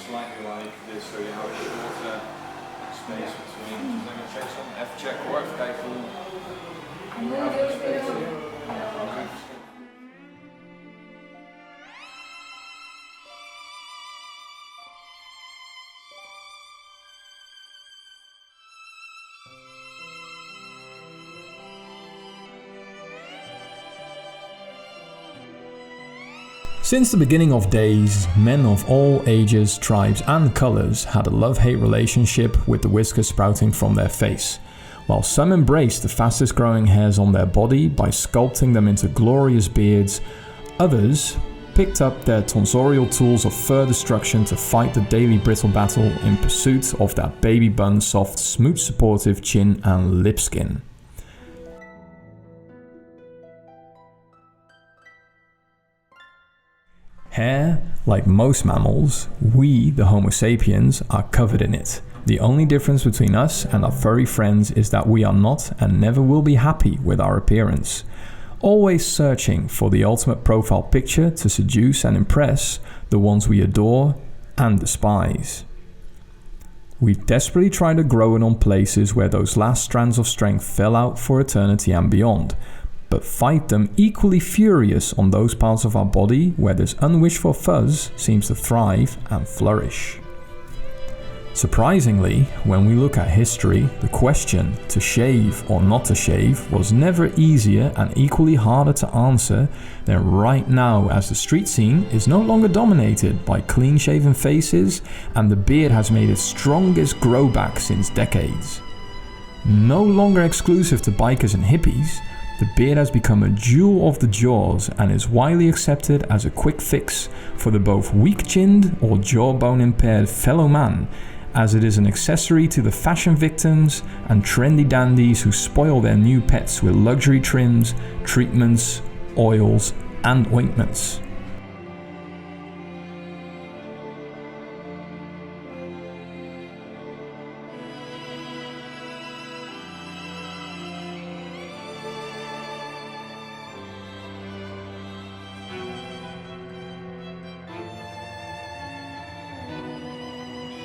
slightly like this, so you have a shorter space between. I'm going to check some F check or F kijken hoe average space here. Since the beginning of days, men of all ages, tribes and colours had a love-hate relationship with the whiskers sprouting from their face. While some embraced the fastest growing hairs on their body by sculpting them into glorious beards, others picked up their tonsorial tools of fur destruction to fight the daily brittle battle in pursuit of that baby bun soft, smooth supportive chin and lip skin. Hair, like most mammals, we, the Homo sapiens, are covered in it. The only difference between us and our furry friends is that we are not and never will be happy with our appearance. Always searching for the ultimate profile picture to seduce and impress the ones we adore and despise. We desperately try to grow it on places where those last strands of strength fell out for eternity and beyond, but fight them equally furious on those parts of our body where this unwished for fuzz seems to thrive and flourish. Surprisingly, when we look at history, the question to shave or not to shave was never easier and equally harder to answer than right now, as the street scene is no longer dominated by clean-shaven faces and the beard has made its strongest grow back since decades. No longer exclusive to bikers and hippies, the beard has become a jewel of the jaws and is widely accepted as a quick fix for the both weak-chinned or jawbone-impaired fellow man, as it is an accessory to the fashion victims and trendy dandies who spoil their new pets with luxury trims, treatments, oils, and ointments.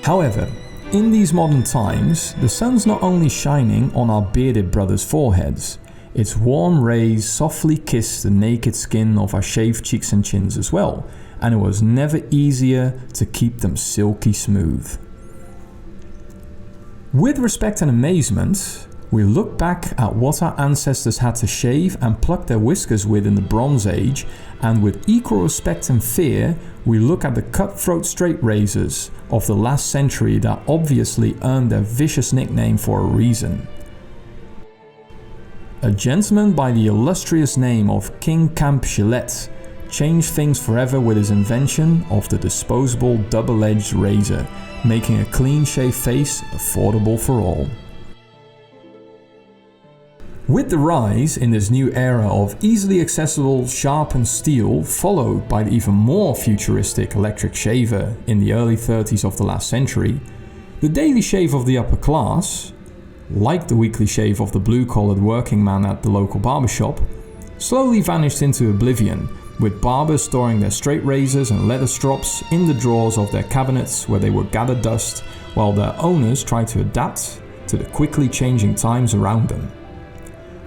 However, in these modern times, the sun's not only shining on our bearded brothers' foreheads, its warm rays softly kiss the naked skin of our shaved cheeks and chins as well, and it was never easier to keep them silky smooth. With respect and amazement, we look back at what our ancestors had to shave and pluck their whiskers with in the Bronze Age, and with equal respect and fear, we look at the cutthroat straight razors of the last century that obviously earned their vicious nickname for a reason. A gentleman by the illustrious name of King Camp Gillette changed things forever with his invention of the disposable double-edged razor, making a clean-shaved face affordable for all. With the rise in this new era of easily accessible sharpened steel, followed by the even more futuristic electric shaver in the early 30s of the last century, the daily shave of the upper class, like the weekly shave of the blue-collared working man at the local barbershop, slowly vanished into oblivion, with barbers storing their straight razors and leather strops in the drawers of their cabinets where they would gather dust, while their owners tried to adapt to the quickly changing times around them.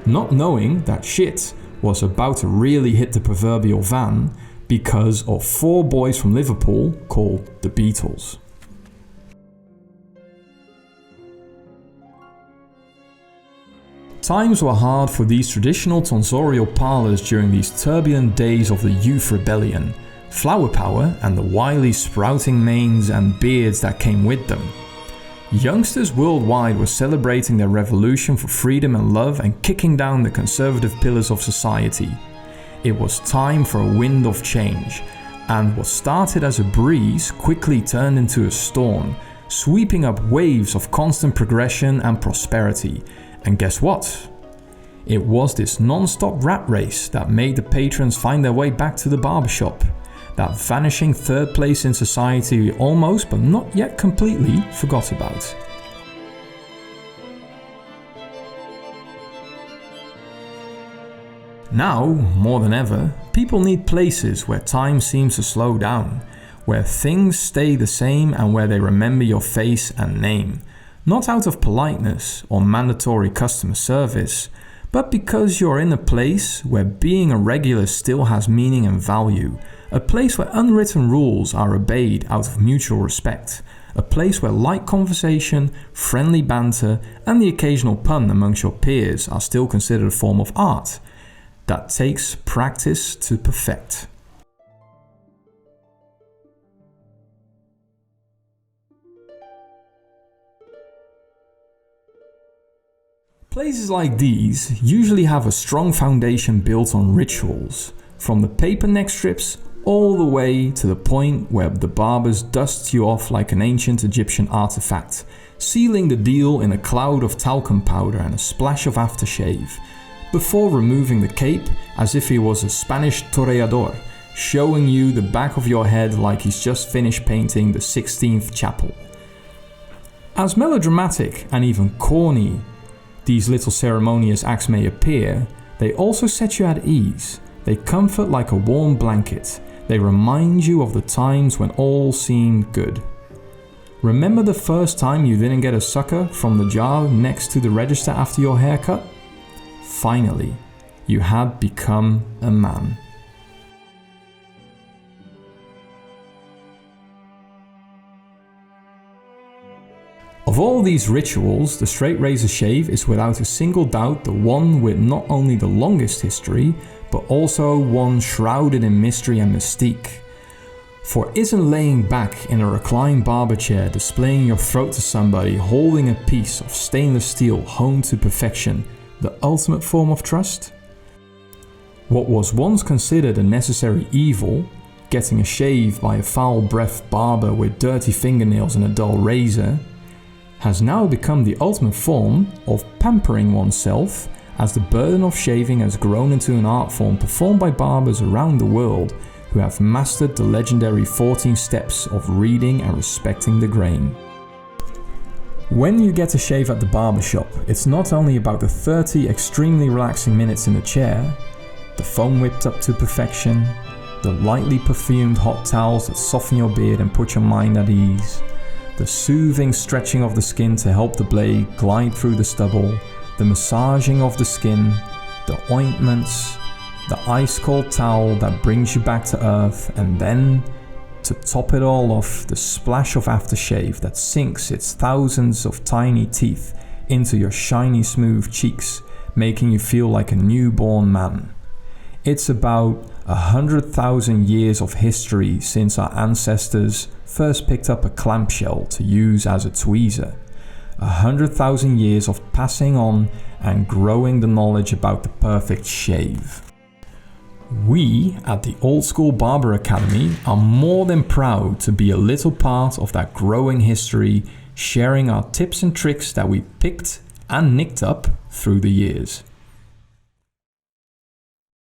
Not knowing that shit was about to really hit the proverbial van because of 4 boys from Liverpool called the Beatles. Times were hard for these traditional tonsorial parlours during these turbulent days of the youth rebellion, flower power and the wily sprouting manes and beards that came with them. Youngsters worldwide were celebrating their revolution for freedom and love and kicking down the conservative pillars of society. It was time for a wind of change, and what started as a breeze quickly turned into a storm, sweeping up waves of constant progression and prosperity. And guess what? It was this non-stop rat race that made the patrons find their way back to the barbershop. That vanishing third place in society we almost, but not yet completely, forgot about. Now, more than ever, people need places where time seems to slow down, where things stay the same and where they remember your face and name, not out of politeness or mandatory customer service, but because you're in a place where being a regular still has meaning and value, a place where unwritten rules are obeyed out of mutual respect, a place where light conversation, friendly banter, and the occasional pun amongst your peers are still considered a form of art that takes practice to perfect. Places like these usually have a strong foundation built on rituals, from the paper neck strips all the way to the point where the barbers dust you off like an ancient Egyptian artifact, sealing the deal in a cloud of talcum powder and a splash of aftershave, before removing the cape as if he was a Spanish toreador, showing you the back of your head like he's just finished painting the 16th chapel. As melodramatic and even corny these little ceremonious acts may appear, they also set you at ease. They comfort like a warm blanket. They remind you of the times when all seemed good. Remember the first time you didn't get a sucker from the jar next to the register after your haircut? Finally, you had become a man. Of all these rituals, the straight razor shave is without a single doubt the one with not only the longest history, but also one shrouded in mystery and mystique. For isn't laying back in a reclined barber chair displaying your throat to somebody holding a piece of stainless steel honed to perfection the ultimate form of trust? What was once considered a necessary evil, getting a shave by a foul-breathed barber with dirty fingernails and a dull razor, has now become the ultimate form of pampering oneself, as the burden of shaving has grown into an art form performed by barbers around the world who have mastered the legendary 14 steps of reading and respecting the grain. When you get a shave at the barbershop, it's not only about the 30 extremely relaxing minutes in the chair, the foam whipped up to perfection, the lightly perfumed hot towels that soften your beard and put your mind at ease, the soothing stretching of the skin to help the blade glide through the stubble, the massaging of the skin, the ointments, the ice-cold towel that brings you back to earth, and then, to top it all off, the splash of aftershave that sinks its thousands of tiny teeth into your shiny smooth cheeks, making you feel like a newborn man. It's about 100,000 years of history since our ancestors first picked up a clamshell to use as a tweezer. 100,000 years of passing on and growing the knowledge about the perfect shave. We at the Old School Barber Academy are more than proud to be a little part of that growing history, sharing our tips and tricks that we picked and nicked up through the years.